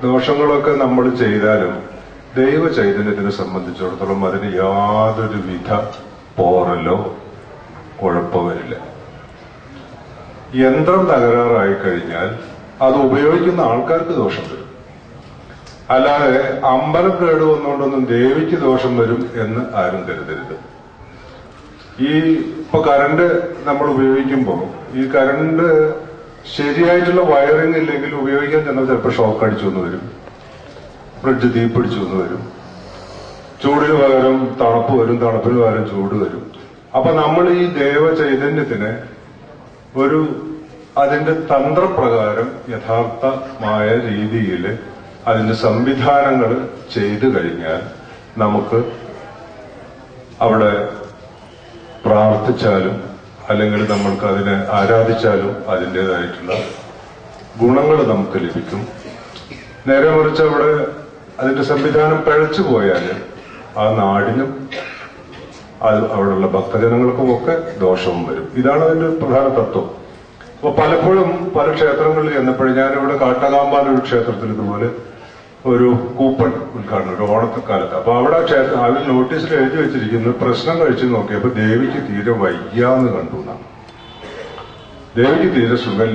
ദോഷങ്ങളൊക്കെ നമ്മൾ ചെയ്താലും ദൈവ ചൈതന്യത്തിനെ സംബന്ധിച്ചിടത്തോളം അതിന് യാതൊരു വിധ പോറലോ കുഴപ്പം വരില്ല. യന്ത്രം തകരാറായി കഴിഞ്ഞാൽ അത് ഉപയോഗിക്കുന്ന ആൾക്കാർക്ക് ദോഷം വരും. അല്ലാതെ അമ്പലം കേട് വന്നുകൊണ്ടൊന്നും ദേവിക്ക് ദോഷം വരും എന്ന് ആരും കരുതരുത്. ഇപ്പൊ കറണ്ട് നമ്മൾ ഉപയോഗിക്കുമ്പോൾ ഈ കറണ്ട് ശരിയായിട്ടുള്ള വയറിംഗ് ഇല്ലെങ്കിൽ ഉപയോഗിക്കാൻ ചെന്നാൽ ചിലപ്പോൾ ഷോക്ക് അടിച്ചു എന്ന് വരും, ഫ്രിഡ്ജ് തീപിടിച്ചു എന്ന് വരും, ചൂടിന് പകരം തണുപ്പ് വരും, തണുപ്പിന് പകരം ചൂട് വരും. അപ്പൊ നമ്മൾ ഈ ദേവ ചൈതന്യത്തിന് അതിന്റെ തന്ത്രപ്രകാരം യഥാർത്ഥമായ രീതിയിൽ അതിന്റെ സംവിധാനങ്ങൾ ചെയ്തു കഴിഞ്ഞാൽ നമുക്ക് അവിടെ പ്രാർത്ഥിച്ചാലും അല്ലെങ്കിൽ നമ്മൾക്ക് അതിനെ ആരാധിച്ചാലും അതിൻ്റെതായിട്ടുള്ള ഗുണങ്ങൾ നമുക്ക് ലഭിക്കും. നേരെ മറിച്ച് അവിടെ അതിന്റെ സംവിധാനം പിഴച്ചു പോയാൽ ആ നാടിനും അവിടെയുള്ള ഭക്തജനങ്ങൾക്കുമൊക്കെ ദോഷവും വരും. ഇതാണ് അതിന്റെ പ്രധാന തത്വം. അപ്പൊ പലപ്പോഴും പല ക്ഷേത്രങ്ങളിൽ ചെന്നപ്പോഴും ഞാനിവിടെ കാട്ടകാമ്പാല ഒരു ക്ഷേത്രത്തിൽ ഇതുപോലെ ഒരു കൂപ്പൺ ഉദ്ഘാടനം, ഒരു ഓണക്കാലത്ത്. അപ്പൊ അവിടെ അതിൽ നോട്ടീസിൽ എഴുതി വെച്ചിരിക്കുന്നത് പ്രശ്നം കഴിച്ചു നോക്കിയപ്പോ ദേവിക്ക് തീരെ വയ്യാന്ന് കണ്ടു എന്നാണ്. ദേവിക്ക് തീരെ സുഖം